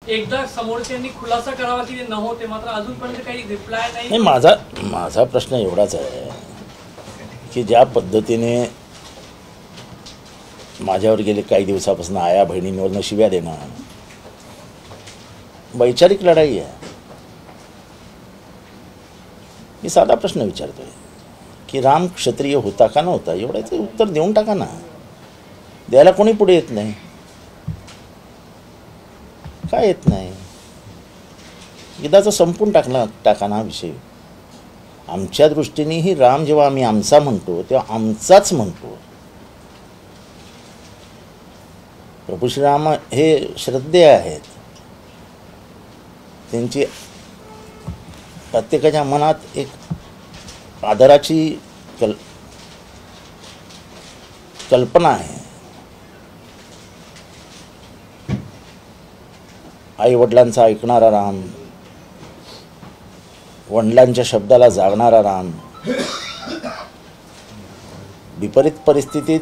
एकदा समोरच्यांनी खुलासा करावा की न होते, मात्र अजूनपर्यंत काही रिप्लाय नाही. नाही, माझा प्रश्न एवढाच आहे की ज्या पद्धतीने माझ्यावर गेले काही दिवसापासून आया बहिणींवरनं शिव्या देणं वैचारिक लढाई आहे. मी साधा प्रश्न विचारतोय की राम क्षत्रिय होता का नव्हता, एवढ्याचं उत्तर देऊन टाका ना. द्यायला कोणी पुढे येत नाही. काय येत नाही, एकदाचा संपून टाका ना विषय. आमच्या दृष्टीनेही राम जेव्हा आम्ही आमचा म्हणतो तेव्हा आमचाच म्हणतो. प्रभू श्रीराम हे श्रद्धेय आहेत. त्यांची प्रत्येकाच्या मनात एक आदराची कल्पना आहे. आई वडिलांचा ऐकणारा राम, वडिलांच्या शब्दाला जागणारा राम, विपरीत परिस्थितीत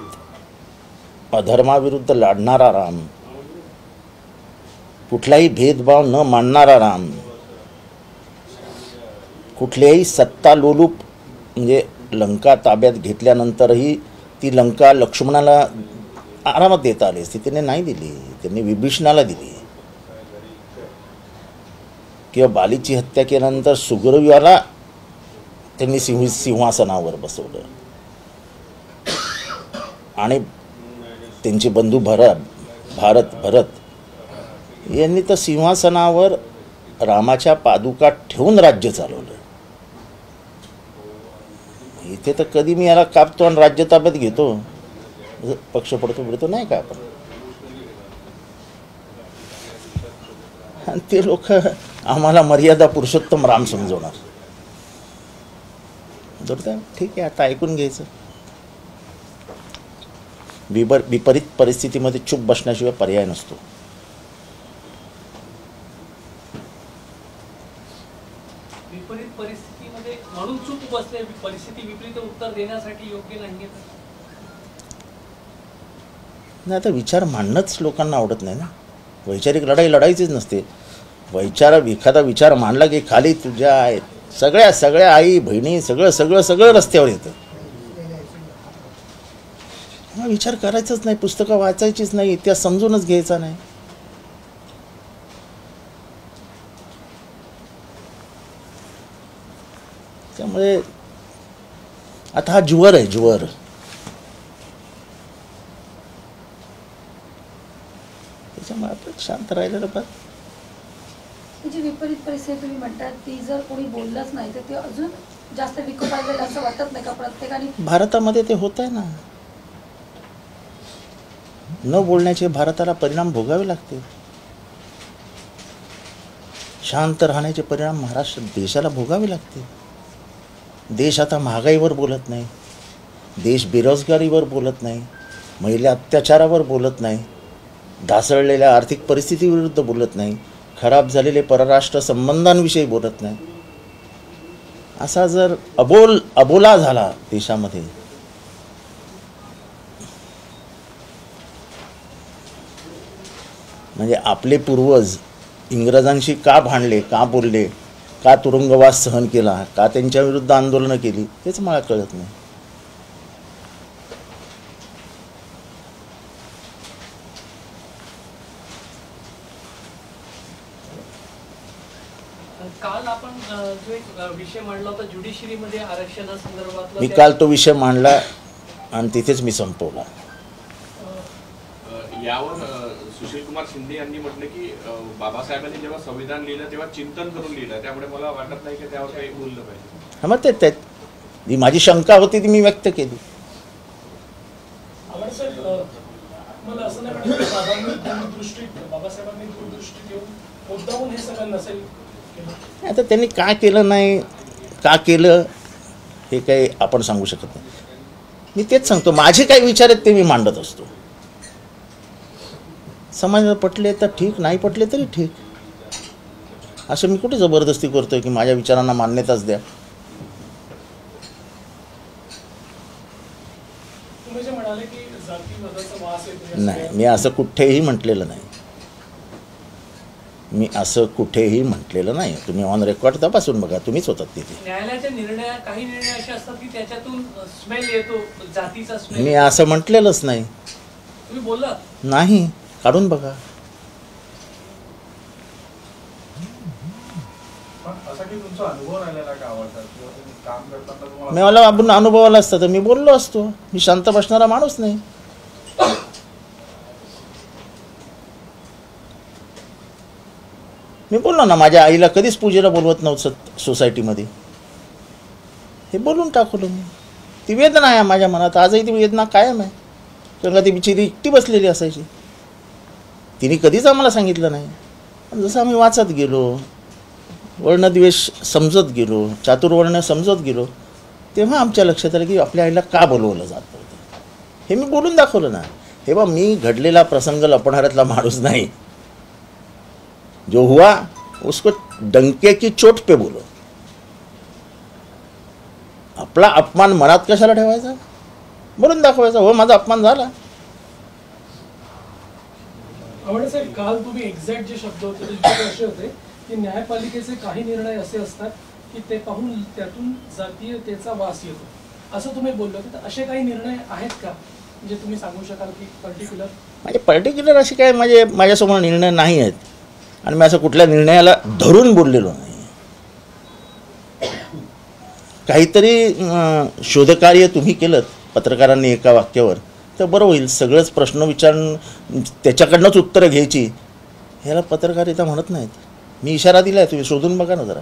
अधर्माविरुद्ध लढणारा राम, कुठलाही भेदभाव न मानणारा राम, कुठल्याही सत्ता लोलूप म्हणजे लंका ताब्यात घेतल्यानंतरही ती लंका लक्ष्मणाला आरामात देता आली असती, त्याने नाही दिली. त्यांनी विभीषणाला दिली. किंवा बालीची हत्या केल्यानंतर सुग्रीवाला त्यांनी सिंहासनावर बसवलं आणि त्यांचे बंधू भरत यांनी तर सिंहासनावर रामाच्या पादुका ठेवून राज्य चालवलं. इथे तर कधी मी याला कापतो आणि राज्य ताब्यात घेतो, पक्ष पडतो नाही का आपण. आणि ते लोक आम्हाला मर्यादा पुरुषोत्तम राम समजवणार. ठीक आहे, आता ऐकून घ्यायचं. विपरीत परिस्थितीमध्ये चूप बसण्याशिवाय पर्याय नसतो. विपरीत परिस्थितीमध्ये म्हणून चूप बसले, परिस्थिती विपरीत उत्तर देण्यासाठी योग्य नाहीये. नाही, आता विचार मांडणंच लोकांना आवडत नाही ना. वैचारिक लढाईचीच नसते. एखादा विचार मांडला की खाली तुझ्या सगळ्या आई बहिणी सगळं रस्त्यावर येतं. विचार करायचाच नाही, पुस्तकं वाचायचीच नाही, इतिहास समजूनच घ्यायचा नाही. त्यामुळे आता हा ज्वर आहे, ज्वर. त्याच्यामुळे आपण शांत राहिलेलं पाहिजे. जी विपरीत परिस्थिती तुम्ही म्हणतात ती जर कोणी बोललंच नाही तर ते अजून जास्त विकोपायला असं वाटत नाही का प्रत्येकाने? भारतामध्ये ते होत आहे ना. न बोलण्याचे भारताला परिणाम भोगावे लागते. शांत राहण्याचे परिणाम महाराष्ट्र देशाला भोगावे लागते. देश आता महागाईवर बोलत नाही, देश बेरोजगारीवर बोलत नाही, महिला अत्याचारावर बोलत नाही, ढासळलेल्या आर्थिक परिस्थितीविरुद्ध बोलत नाही, खराब झालेले परराष्ट्र संबंधांविषयी बोलत नाही. असा जर अबोला झाला देशामध्ये, म्हणजे आपले पूर्वज इंग्रजांशी का भांडले, का बोलले, का तुरुंगवास सहन केला, का त्यांच्या विरुद्ध आंदोलनं केली, हेच मला कळत नाही. काल आपण जो एक विषय मांडला होता ज्युडिशरीमध्ये आरक्षणासंदर्भात, मी काल तो विषय मांडला आणि तिथेच मी संपवला. यावर सुशील कुमार शिंदे यांनी म्हटलं की बाबासाहेबांनी जेव्हा संविधान लिहिलं तेव्हा चिंतन करून लिहिलं, त्यामुळे मला वाटत नाही की त्यावर काही बोललं पाहिजे. हा, मग ते जी माझी शंका होती ती मी व्यक्त केली. मला असं नाही वाटत बाबासाहेबांनी दूरदृष्टी ठेवून मुद्दामून हे सगळं नसेल. आता त्यांनी का केलं नाही, का केलं हे काही आपण सांगू शकत नाही. मी तेच सांगतो, माझे काही विचार आहेत ते मी मांडत असतो. समाजाला पटले तर ठीक, नाही पटले तरी ठीक. असं मी कुठे जबरदस्ती करतोय की माझ्या विचारांना मान्यताच द्या. नाही, मी असं कुठेही म्हटलेलं नाही. मी असं कुठेही म्हटलेलं नाही. तुम्ही ऑन रेकॉर्ड तपासून बघा, तुम्हीच होतात तिथे. न्यायालयाच्या काही निर्णय असे असतात की त्याच्यातून स्मेल येतो, जातीचा स्मेल. मी असं म्हटलेलंच नाही. तुम्ही बोलला नाही, काढून बघा. असा की तुमचा अनुभव राहिलेला का आवडतात किंवा तुम्ही काम करताना तुम्हाला मी मला आपण अनुभवाला असतं तर मी बोललो असतो. मी शांत बसणारा माणूस नाही. मी बोललो ना, माझ्या आईला कधीच पूजेला बोलवत नव्हतं सोसायटीमध्ये. हे बोलून टाकलो मी. ती वेदना आहे माझ्या मनात, आजही ती वेदना कायम आहे. कारण ती बिचारी एकटी बसलेली असायची. तिने कधीच आम्हाला सांगितलं नाही. पण जसं आम्ही वाचत गेलो, वर्णद्वेष समजत गेलो, चातुर्वर्ण समजत गेलो, तेव्हा आमच्या लक्षात आलं की आपल्या आईला का बोलवलं जात होतं. हे मी बोलून दाखवलं ना. हे बा, मी घडलेला प्रसंग लपणाऱ्यातला माणूस नाही. जो हुआ उसको डंके की चोट पे बोलो. आपला अपमान मनात कशाला ठेवायचा, बोलून दाखवायचा. हो, माझा अपमान झाला. आवडे साहेब, काल तुम्ही एक्झॅक्ट जे शब्द होते ते असे होते की न्यायपालिकेचे काही निर्णय असे असतात की ते पाहून त्यातून जातीयतेचा वास येतो, असं तुम्ही बोललो. तर असे काही निर्णय आहेत का जे तुम्ही सांगू शकाल की पर्टिक्युलर? म्हणजे पर्टिक्युलर असे काय माझ्यासमोर निर्णय नाही आहेत. आणि मी असं कुठल्या निर्णयाला धरून बोललेलो नाही. काहीतरी शोधकार्य तुम्ही केलं पत्रकारांनी एका वाक्यावर तर बरं होईल. सगळंच प्रश्न विचारून त्याच्याकडनंच उत्तरं घ्यायची, ह्याला पत्रकारिता म्हणत नाहीत. मी इशारा दिला आहे, तुम्ही शोधून बघा ना जरा.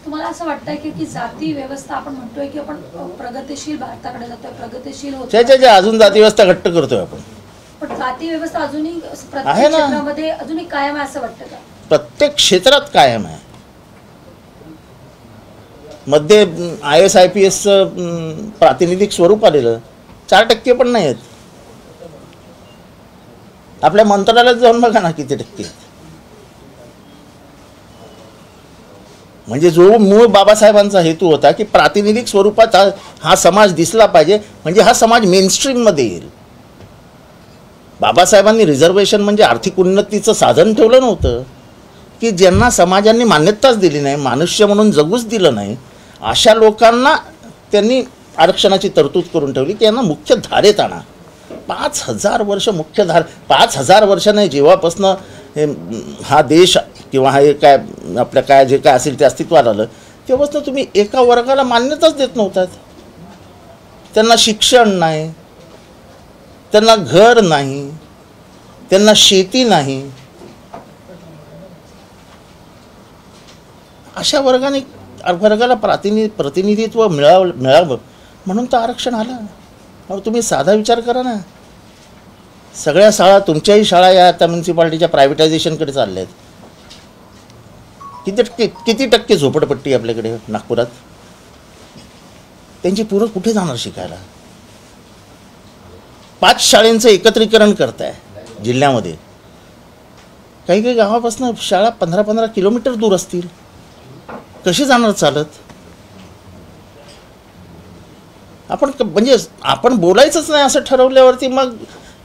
तुम्हाला असं वाटतंय की जाती व्यवस्था आपण म्हणतोय की आपण प्रगतिशील भारताकडे जातोय, प्रगतिशील होतोय, अजून जाती व्यवस्था घट्ट करतोय आपण. पण जाती व्यवस्था अजूनही आहे प्रत्येक ना. क्षेत्रामध्ये अजूनही कायम आहे असं वाटतं का? प्रत्येक क्षेत्रात कायम आहे. मध्ये IAS-IPS प्रातिनिधिक स्वरूप आलेलं 4% पण नाही आहेत. आपल्या मंत्रालयात जाऊन बघा ना किती टक्के. म्हणजे जो मूळ बाबासाहेबांचा हेतू होता की प्रातिनिधिक स्वरूपात हा समाज दिसला पाहिजे, म्हणजे हा समाज मेनस्ट्रीममध्ये येईल. बाबासाहेबांनी रिझर्वेशन म्हणजे आर्थिक उन्नतीचं साधन ठेवलं नव्हतं, की ज्यांना समाजांनी मान्यताच दिली नाही, मनुष्य म्हणून जगूच दिलं नाही, अशा लोकांना त्यांनी आरक्षणाची तरतूद करून ठेवली की यांना मुख्य धारेत आणा. 5000 वर्ष मुख्य 5000 वर्ष नाही, जेव्हापासनं हा देश किंवा हा काय आपल्या काय जे काय असेल ते अस्तित्वात आलं, तेव्हापासून तुम्ही एका वर्गाला मान्यताच देत नव्हतात. त्यांना शिक्षण नाही, त्यांना घर नाही, त्यांना शेती नाही. अशा वर्गाला प्रतिनिधित्व मिळावं म्हणून तर आरक्षण आलं. अहो, तुम्ही साधा विचार करा ना. सगळ्या शाळा, तुमच्याही शाळा या आता म्युन्सिपाल्टीच्या प्रायव्हेटायझेशनकडे चालल्या आहेत. किती टक्के झोपडपट्टी आपल्याकडे नागपुरात? त्यांची पोरं कुठे जाणार शिकायला? 5 शाळांचं एकत्रीकरण करताय जिल्ह्यामध्ये. काही गावापासून शाळा 15-15 किलोमीटर दूर असतील. कशी जाणार चालत? म्हणजे आपण बोलायचंच नाही असं ठरवल्यावरती मग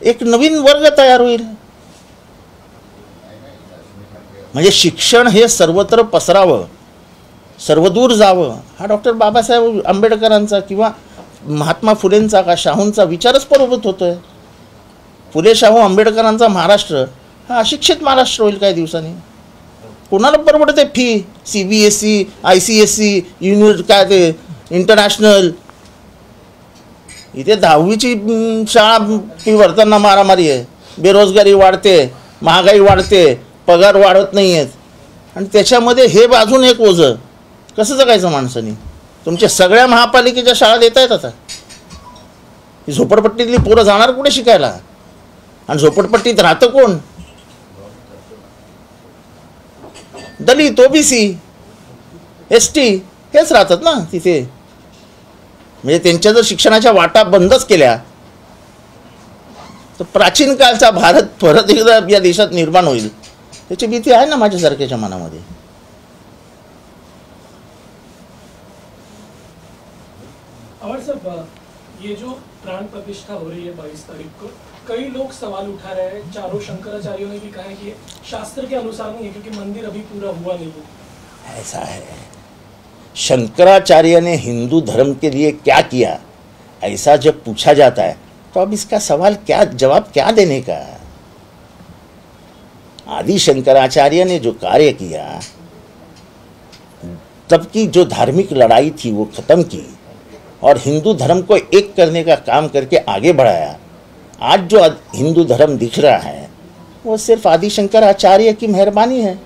एक नवीन वर्ग तयार होईल. म्हणजे शिक्षण हे सर्वत्र पसरावं, सर्वदूर जावं, हा डॉक्टर बाबासाहेब आंबेडकरांचा किंवा महात्मा फुलेंचा का शाहूंचा विचारच प्रबोधित होतोय. फुले शाहू आंबेडकरांचा महाराष्ट्र हा अशिक्षित महाराष्ट्र होईल काही दिवसांनी. कोणाला परवडते फी? CBSE, ICSE, काय ते इंटरनॅशनल. इथे 10वीची शाळा फी भरताना मारामारी आहे. बेरोजगारी वाढते, महागाई वाढते, पगार वाढत नाही आहेत, आणि त्याच्यामध्ये हे अजून एक ओझं. कसं जगायचं माणसानी? तुमच्या सगळ्या महापालिकेच्या शाळा देता येत आता. ही झोपडपट्टीतली पोरं जाणार कुठे शिकायला? आणि झोपडपट्टीत राहतं कोण? दलित, OBC, ST हेच राहतात ना तिथे. म्हणजे त्यांच्या जर शिक्षणाच्या वाटा बंदच केल्या तर प्राचीन काळचा भारत परत एकदा या देशात निर्माण होईल त्याची भीती आहे ना माझ्यासारख्याच्या मनामध्ये. और साहब, ये जो प्राण प्रतिष्ठा हो रही है 22 तारीख को, कई लोग सवाल उठा रहे हैं, चारों शंकराचार्यों ने भी कहा है कि शास्त्र के अनुसार नहीं है क्योंकि मंदिर अभी पूरा हुआ नहीं है। ऐसा है, शंकराचार्य ने हिंदू धर्म के लिए क्या किया, ऐसा जब पूछा जाता है तो अब इसका सवाल क्या, जवाब क्या देने का। आदि शंकराचार्य ने जो कार्य किया, तब की जो धार्मिक लड़ाई थी वो खत्म की और हिंदू धर्म को एक करने का काम करके आगे बढ़ाया। आज जो हिंदू धर्म दिख रहा है वो सिर्फ आदि शंकराचार्य की मेहरबानी है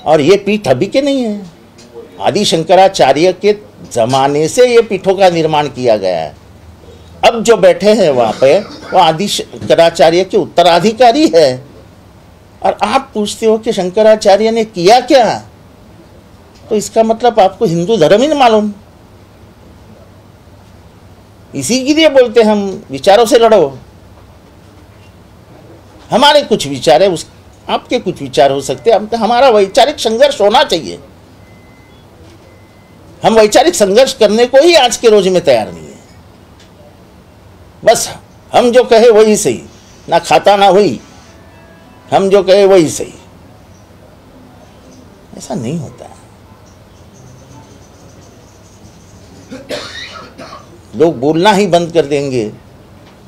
और ये पीठ अभी के नहीं है। आदि शंकराचार्य के जमाने से ये पीठों का निर्माण किया गया है। अब जो बैठे हैं वहाँ पे वो आदि शंकराचार्य के उत्तराधिकारी है और आप पूछते हो कि शंकराचार्य ने किया क्या, तो इसका मतलब आपको हिंदू धर्म ही नहीं मालूम। इसी के लिए बोलते हम विचारों से लड़ो। हमारे कुछ विचार है, उस आपके कुछ विचार हो सकते हैं, हमारा वैचारिक संघर्ष होना चाहिए। हम वैचारिक संघर्ष करने को ही आज के रोज में तैयार नहीं है। बस हम जो कहे वही सही, ना खाता ना हुई, हम जो कहे वही सही। ऐसा नहीं होता है। लोग बोलना ही बंद कर देंगे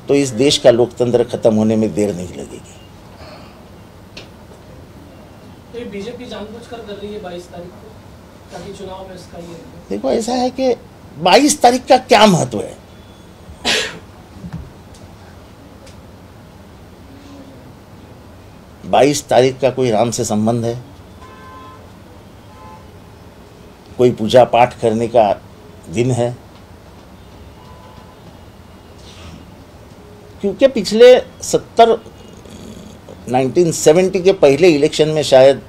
तो इस देश का लोकतंत्र खत्म होने में देर नहीं लगेगी। ये बीजेपी जानबूझकर कर रही है 22 तारीख को ताकि चुनाव में इसका ये देखो, ऐसा है कि 22 तारीख का क्या महत्व है। बाईस तारीख का कोई राम से संबंध है, कोई पूजा पाठ करने का दिन है? क्योंकि पिछले 1970 के पहले इलेक्शन में शायद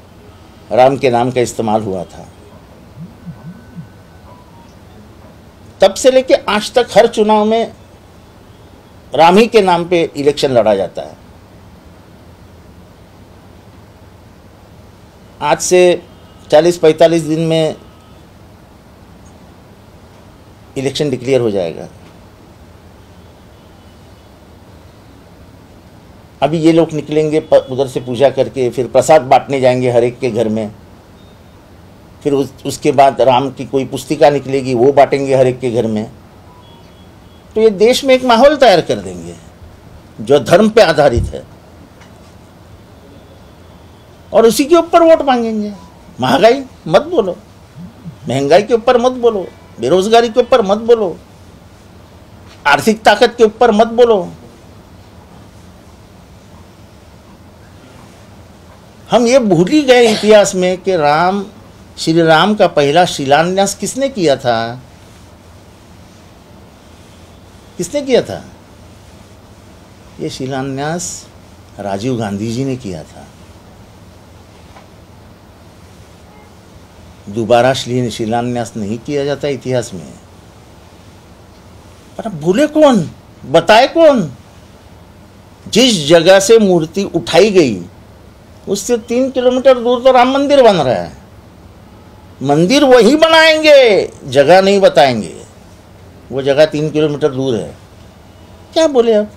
राम के नाम का इस्तेमाल हुआ था। तब से लेके आज तक हर चुनाव में राम ही के नाम पे इलेक्शन लड़ा जाता है। आज से 40-45 दिन में इलेक्शन डिक्लेयर हो जाएगा। अभी ये लोग निकलेंगे उधर से पूजा करके, फिर प्रसाद बांटने जाएंगे हर एक के घर में, फिर उसके बाद राम की कोई पुस्तिका निकलेगी, वो बांटेंगे हर एक के घर में। तो ये देश में एक माहौल तैयार कर देंगे जो धर्म पे आधारित है और उसी के ऊपर वोट मांगेंगे। महंगाई मत बोलो, महंगाई के ऊपर मत बोलो, बेरोजगारी के ऊपर मत बोलो, आर्थिक ताकत के ऊपर मत बोलो। हम ये भूल ही गए इतिहास में कि श्री राम का पहला शिलान्यास किसने किया था? किसने किया था? ये शिलान्यास राजीव गांधी जी ने किया था। दोबारा शिलान्यास नहीं किया जाता इतिहास में। पर भूले कौन, बताए कौन? जिस जगह से मूर्ति उठाई गई उससे 3 किलोमीटर दूर तो राम मंदिर बन रहा है। मंदिर वही बनाएंगे, जगह नहीं बताएंगे। वो जगह 3 किलोमीटर दूर है। क्या बोले अब?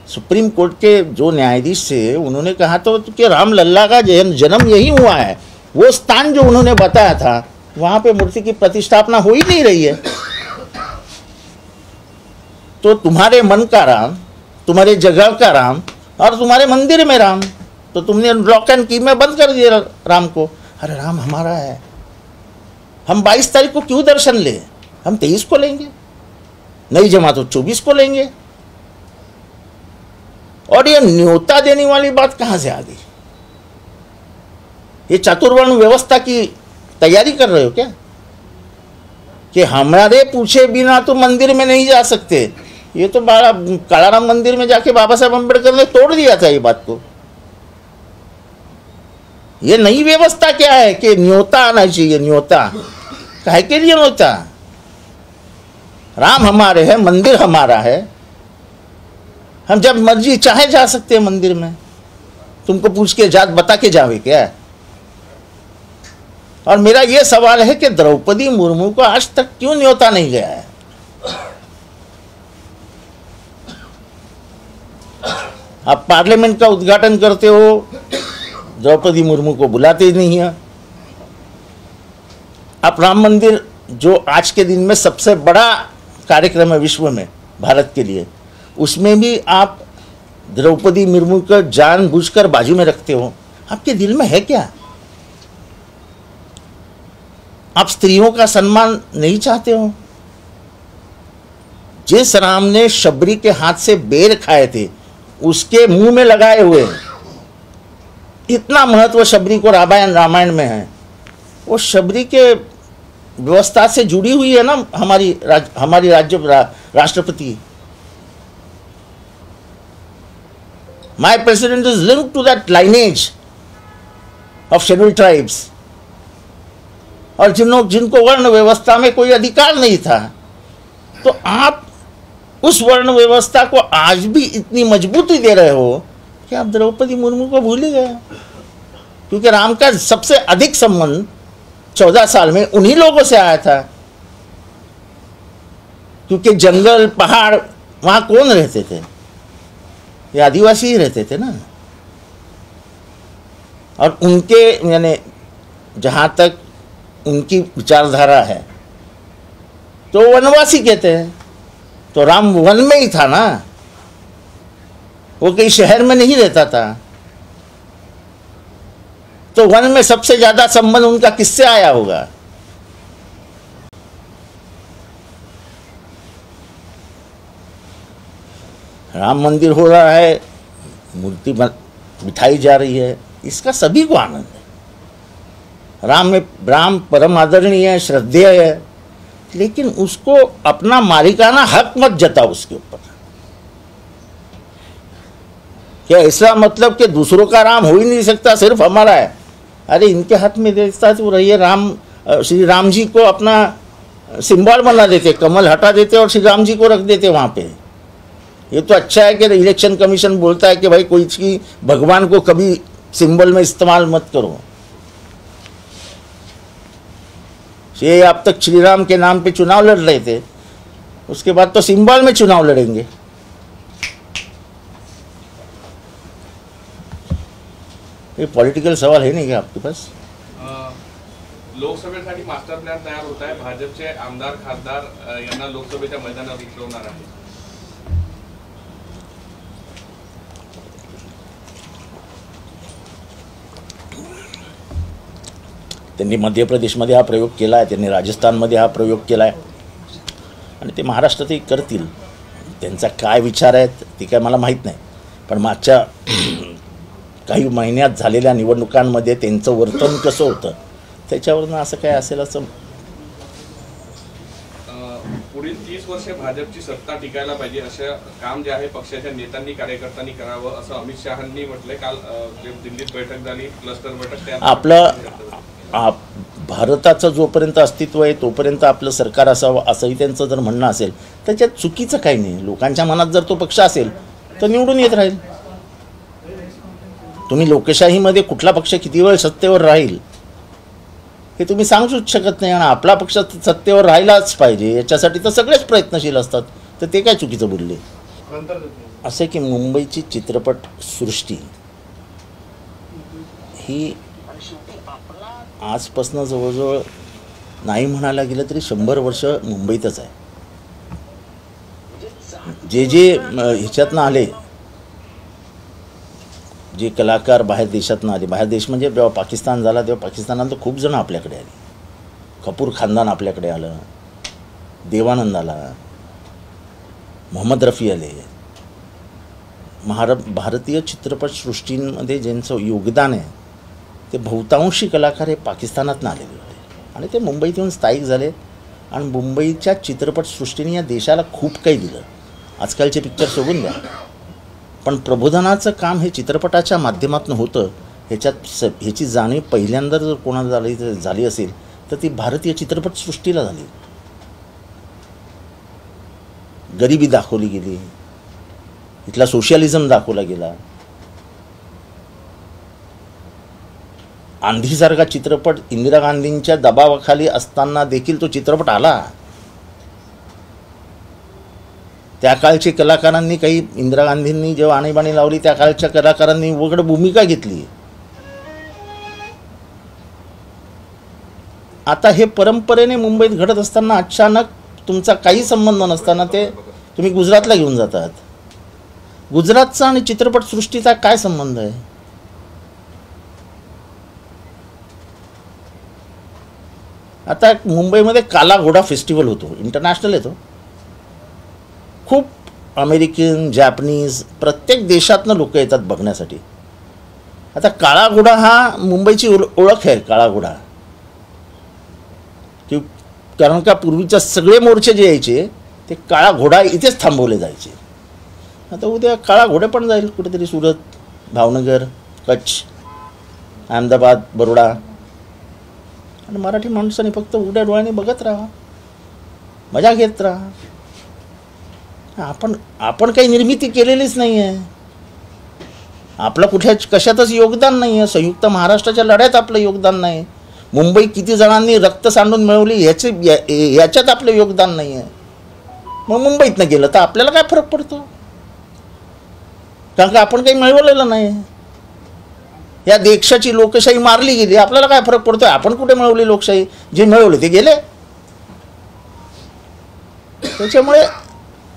सुप्रीम कोर्ट के जो न्यायाधीश थे उन्होंने कहा तो कि राम लल्ला का जन्म यही हुआ है। वो स्थान जो उन्होंने बताया था वहां पे मूर्ति की प्रतिष्ठापना हो ही नहीं रही है। तो तुम्हारे मन का राम, तुम्हारे जगह का राम और तुम्हारे मंदिर में राम, तो तुमने लॉक एंड की में बंद कर दिया राम को। अरे राम हमारा है, हम 22 तारीख को क्यों दर्शन ले? हम 23 को लेंगे, नहीं जमा तो 24 को लेंगे। और ये न्योता देने वाली बात कहां से आ गई? ये चातुर्वर्ण व्यवस्था की तैयारी कर रहे हो क्या कि हमारे पूछे बिना तो मंदिर में नहीं जा सकते? ये तो कालाराम मंदिर में जाके बाबा साहब अम्बेडकर ने तोड़ दिया था ये बात को। ये नई व्यवस्था क्या है कि न्योता आना चाहिए? न्योता काहे के लिए न्योता? राम हमारे हैं, मंदिर हमारा है, हम जब मर्जी चाहे जा सकते हैं मंदिर में। तुमको पूछ के जात बता के जावे क्या? और मेरा यह सवाल है कि द्रौपदी मुर्मू को आज तक क्यों न्योता नहीं गया है? आप पार्लियामेंट का उद्घाटन करते हो, द्रौपदी मुर्मू को बुलाते ही नहीं है। आप राम मंदिर जो आज के दिन में सबसे बड़ा कार्यक्रम है विश्व में भारत के लिए, उसमें भी आप द्रौपदी मुर्मू को जानबूझकर बाजू में रखते हो। आपके दिल में है क्या? आप स्त्रियों का सम्मान नहीं चाहते हो? जिस राम ने शबरी के हाथ से बेर खाए थे उसके मुंह में लगाए हुए हैं। इतना महत्व शबरी को रामायण में है। वो शबरी के व्यवस्था से जुड़ी हुई है ना हमारी राष्ट्रपति। My president is linked to that lineage of scheduled tribes. और जिनको वर्ण व्यवस्था में कोई अधिकार नहीं था, तो आप उस वर्ण व्यवस्था को आज भी इतनी मजबूती दे रहे हो कि आप द्रौपदी मुर्मू को भूल ही गए। क्योंकि राम का सबसे अधिक संबंध 14 साल में उन्हीं लोगों से आया था। क्योंकि जंगल पहाड़ वहां कौन रहते थे? ये आदिवासी ही रहते थे ना। और उनके यानी जहां तक उनकी विचारधारा है तो वनवासी कहते हैं। तो राम वन में ही था ना, वो कहीं शहर में नहीं रहता था। तो वन में सबसे ज्यादा संबंध उनका किससे आया होगा? राम मंदिर हो रहा है, मूर्ति बिठाई जा रही है, इसका सभी को आनंद है। राम परम आदरणीय है, श्रद्धेय है, लेकिन उसको अपना मालिकाना हक मत जताओ उसके ऊपर। क्या ऐसा मतलब कि दूसरों का राम हो ही नहीं सकता, सिर्फ हमारा है? अरे इनके हाथ में देखता तो रहिए, श्री राम जी को अपना सिंबल बना देते, कमल हटा देते और श्री राम जी को रख देते वहां पे। ये तो अच्छा है कि इलेक्शन कमीशन बोलता है कि भाई कोई चीज भगवान को कभी सिंबल में इस्तेमाल मत करो। ये अब तक श्री राम के नाम पे चुनाव लड़ रहे थे, उसके बाद तो सिंबल में चुनाव लड़ेंगे। ये पॉलिटिकल सवाल है नहीं क्या आपके पास? लोकसभेसाठी मास्टर प्लॅन तयार होत आहे। भाजपचे आमदार खासदार यांना लोकसभेच्या मैदानावर उतरवणार आहे। त्यांनी मध्य प्रदेशमध्ये हा प्रयोग केला आहे, त्यांनी राजस्थानमध्ये हा प्रयोग केला आहे आणि ते महाराष्ट्रातही करतील। त्यांचा काय विचार आहेत ते काय मला माहीत नाही, पण मागच्या काही महिन्यात झालेल्या निवडणुकांमध्ये त्यांचं वर्तन कसं होतं त्याच्यावरून असं काय असेल असं। पुढील 30 वर्षे भाजपची सत्ता टिकायला पाहिजे असं काम जे आहे पक्षाच्या नेत्यांनी कार्यकर्त्यांनी करावं असं अमित शहांनी म्हटलंय। काल दिल्लीत बैठक झाली, क्लस्टर बैठक। आपलं भारताचं जोपर्यंत अस्तित्व आहे तोपर्यंत आपलं सरकार असावं असंही त्यांचं जर म्हणणं असेल त्याच्यात चुकीचं काही नाही। लोकांच्या मनात जर तो पक्ष असेल तर निवडून येत राहील। तुम्ही लोकशाहीमध्ये कुठला पक्ष किती वेळ सत्तेवर राहील हे तुम्ही सांगूच शकत नाही, आणि आपला पक्ष सत्तेवर राहिलाच पाहिजे याच्यासाठी तर सगळेच प्रयत्नशील असतात, तर ते काय चुकीचं बोलले? असे की मुंबईची चित्रपट सृष्टी ही आजपासून जवळजवळ नाही म्हणायला गेलं तरी 100 वर्ष मुंबईतच आहे। जे ह्याच्यातनं आले, जे कलाकार बाहेर देशातनं आले, बाहेर देश म्हणजे जेव्हा पाकिस्तान झाला तेव्हा पाकिस्तानात खूप जण आपल्याकडे आले। कपूर खानदान आपल्याकडे आलं, देवानंद आला, मोहम्मद रफी आले। भारतीय चित्रपटसृष्टींमध्ये ज्यांचं योगदान आहे ते बहुतांशी कलाकार हे पाकिस्तानातून आलेले होते आणि ते मुंबईत येऊन स्थायिक झाले आणि मुंबईच्या चित्रपटसृष्टीने या देशाला खूप काही दिलं। आजकालचे पिक्चर सोडून द्या, पण प्रबोधनाचं काम हे चित्रपटाच्या माध्यमातून होतं। ह्याची जाणीव पहिल्यांदा जर कोणाला झाली असेल तर ती भारतीय चित्रपटसृष्टीला झाली। गरिबी दाखवली गेली, इथला सोशलिझम दाखवला गेला। आंधीसारखा चित्रपट इंदिरा गांधींच्या दबावाखाली असताना देखील तो चित्रपट आला। त्या काळच्या कलाकारांनी, काही इंदिरा गांधींनी जेव्हा आणीबाणी लावली त्या काळच्या कलाकारांनी उघड भूमिका घेतली. आता हे परंपरेने मुंबईत घडत असताना अचानक तुमचा काही संबंध नसताना ते तुम्ही गुजरातला घेऊन जातात. गुजरातचा आणि चित्रपटसृष्टीचा काय संबंध आहे? आता मुंबईमध्ये काला घोडा फेस्टिवल होतो, इंटरनॅशनल येतो. खूप अमेरिकन, जॅपनीज, प्रत्येक देशातनं लोक येतात बघण्यासाठी. आता काळा घोडा हा मुंबईची ओळख आहे. काळा घोडा की कारण का पूर्वीच्या सगळे मोर्चे जे यायचे ते काळा घोडा इथेच थांबवले जायचे. आता उद्या काळा घोडा पण जाईल कुठेतरी सुरत, भावनगर, कच्छ, अहमदाबाद, बरोडा. आणि मराठी माणसाने फक्त उघड्या डोळ्याने बघत राहा, मजा घेत राहा. आपण काही निर्मिती केलेलीच नाही आहे. आपलं कुठे कशातच योगदान नाही आहे. संयुक्त महाराष्ट्राच्या लढ्यात आपलं योगदान नाही. मुंबई किती जणांनी रक्त सांडून मिळवली याच्यात आपलं योगदान नाही आहे. मग मुंबईतनं गेलं तर आपल्याला काय फरक पडतो? कारण का आपण काही मिळवलेलं नाही. या देशाची लोकशाही मारली गेली, आपल्याला काय फरक पडतोय? आपण कुठे मिळवली लोकशाही? जे मिळवले ते गेले. त्याच्यामुळे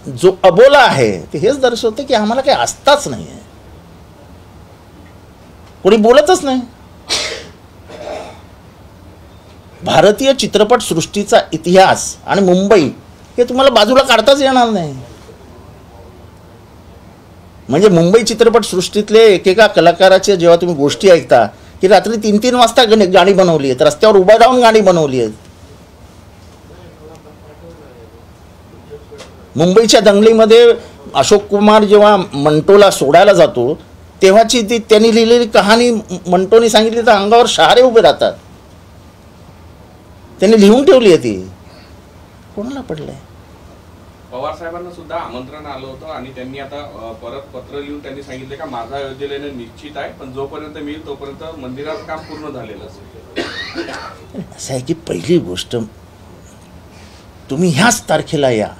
जो अबोला आहे ते हेच दर्शवते की आम्हाला काही आस्थाच नाही आहे, कोणी बोलतच नाही. भारतीय चित्रपटसृष्टीचा इतिहास आणि मुंबई हे तुम्हाला बाजूला काढताच येणार नाही. म्हणजे मुंबई चित्रपटसृष्टीतले एकेका कलाकाराचे जेव्हा तुम्ही गोष्टी ऐकता की रात्री 3-3 वाजता गाणी बनवली आहेत, रस्त्यावर उभा राहून गाणी बनवली आहेत. मुंबईच्या दंगलीमध्ये अशोक कुमार जेव्हा मंटोला सोडायला जातो तेव्हाची ती त्यांनी लिहिलेली कहाणी मंटोने सांगितली तर अंगावर शहारे उभे राहतात. त्यांनी लिहून ठेवली आहे ती. कोणाला पडलंय? पवार साहेबांना सुद्धा आमंत्रण आलं होतं आणि त्यांनी आता परत पत्र लिहून त्यांनी सांगितले का माझा अयोध्येला येणं निश्चित आहे, पण जोपर्यंत मिळेल तोपर्यंत मंदिराचं काम पूर्ण झालेलं असेल. असं आहे की पहिली गोष्ट तुम्ही ह्याच तारखेला या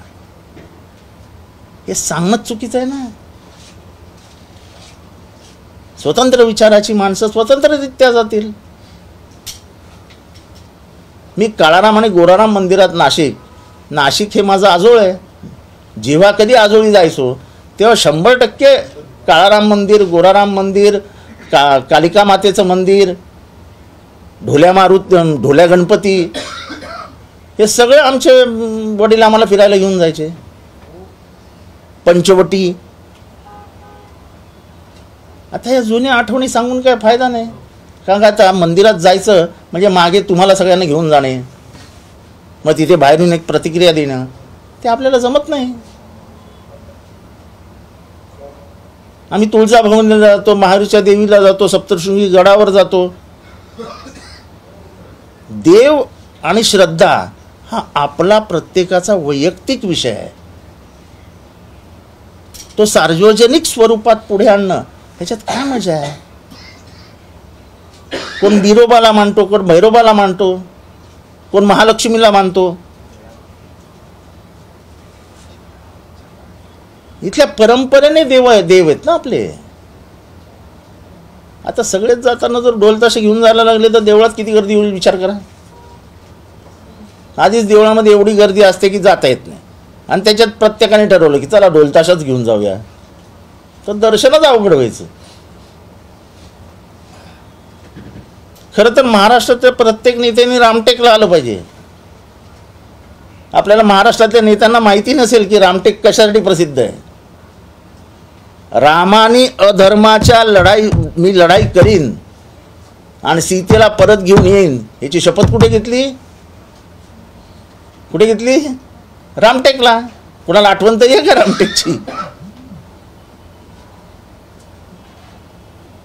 हे सांगणं चुकीचं आहे ना. स्वतंत्र विचाराची माणसं स्वतंत्ररित्या जातील. मी काळाराम आणि गोराराम मंदिरात नाशिक हे माझं आजोळ आहे. जेव्हा कधी आजोळी जायचो तेव्हा 100% काळाराम मंदिर, गोराराम मंदिर, कालिका मातेचं मंदिर, ढोल्या गणपती हे सगळे आमचे वडील आम्हाला फिरायला घेऊन जायचे. पंचवटी. आता या जुन्या आठवणी सांगून काय फायदा नाही. कारण का आता मंदिरात जायचं म्हणजे मागे तुम्हाला सगळ्यांना घेऊन जाणे, मग तिथे बाहेरून एक प्रतिक्रिया देणं ते आपल्याला जमत नाही. आम्ही तुळजाभवानीला जातो, महावीरच्या देवीला जातो, सप्तशृंगी गडावर जातो. देव आणि श्रद्धा हा आपला प्रत्येकाचा वैयक्तिक विषय आहे. तो सार्वजनिक स्वरूपात पुढे आणणं ह्याच्यात काय मजा आहे? कोण बिरोबाला मानतो, कोण भैरोबाला मानतो, कोण महालक्ष्मीला मानतो. इथल्या परंपरेने देव आहेत ना आपले. आता सगळेच जाताना जर ढोलताशे घेऊन जायला लागले तर देवळात किती गर्दी होईल विचार करा. आधीच देवळामध्ये एवढी गर्दी असते की जाता येत नाही आणि त्याच्यात प्रत्येकाने ठरवलं की चला ढोलताशाच घेऊन जाऊया, तर दर्शनच अवघड व्हायचं. खरं तर महाराष्ट्रातल्या प्रत्येक नेत्यांनी रामटेकला आलं पाहिजे. आपल्याला महाराष्ट्रातल्या नेत्यांना माहिती नसेल की रामटेक कशासाठी प्रसिद्ध आहे. रामाने अधर्माच्या मी लढाई करीन आणि सीतेला परत घेऊन येईन याची शपथ कुठे घेतली? रामटेकला. कुणाला आठवण तर आहे का रामटेकची?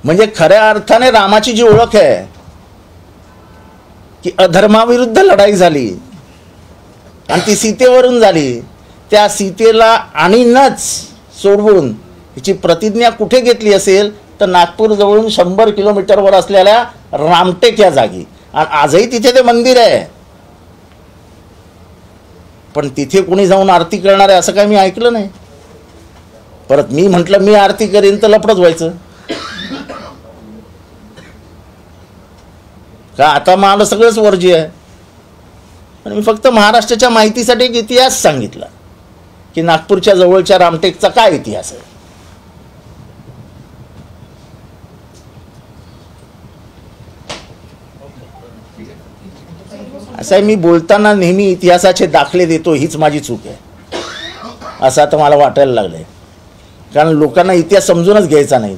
म्हणजे खऱ्या अर्थाने रामाची जी ओळख आहे की अधर्माविरुद्ध लढाई झाली आणि ती सीतेवरून झाली, त्या सीतेला आणि नच सोडवून हिची प्रतिज्ञा कुठे घेतली असेल तर नागपूर जवळून 100 किलोमीटरवर असलेल्या रामटेक या जागी. आणि आजही तिथे ते मंदिर आहे, पण तिथे कोणी जाऊन आरती करणार आहे असं काही मी ऐकलं नाही. परत मी म्हटलं मी आरती करीन तर लफडच व्हायचं का? आता मला सगळंच वर्ज्य आहे. आणि मी फक्त महाराष्ट्राच्या माहितीसाठी एक इतिहास सांगितला की नागपूरच्या जवळच्या रामटेकचा काय इतिहास आहे. असं आहे, मी बोलताना नेहमी इतिहासाचे दाखले देतो, हीच माझी चूक आहे असं आता मला वाटायला लागलंय. कारण लोकांना इतिहास समजूनच घ्यायचा नाही.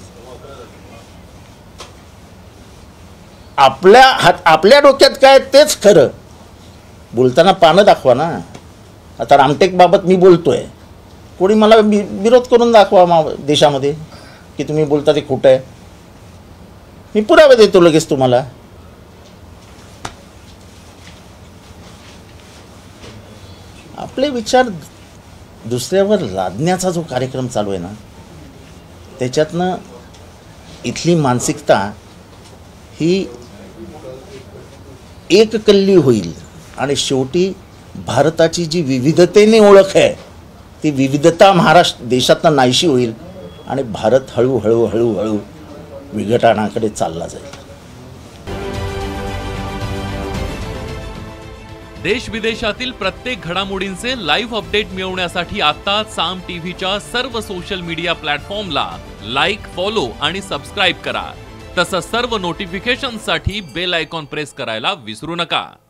आपल्या डोक्यात काय तेच खरं. बोलताना पानं दाखवा ना. आता रामटेक बाबत मी बोलतोय, कोणी मला विरोध करून दाखवा देशामध्ये की तुम्ही बोलता ते खोटं आहे. मी पुरावे देतो लगेच तुम्हाला. आपले विचार दुसऱ्यावर लादण्याचा जो कार्यक्रम चालू आहे ना, त्याच्यातनं इथली मानसिकता ही एककल्ली होईल आणि शेवटी भारताची जी विविधतेने ओळख आहे ती विविधता महाराष्ट्र देशातनं नाहीशी होईल आणि भारत हळूहळू हळूहळू विघटनाकडे चालला जाईल. देश विदेशातील प्रत्येक घडामोडींचे लाईव्ह अपडेट मिळवण्यासाठी आता साम टीव्हीच्या सर्व सोशल मीडिया प्लॅटफॉर्मला लाईक, फॉलो आणि सबस्क्राईब करा. तसंच सर्व नोटिफिकेशनसाठी बेल आयकॉन प्रेस करायला विसरू नका.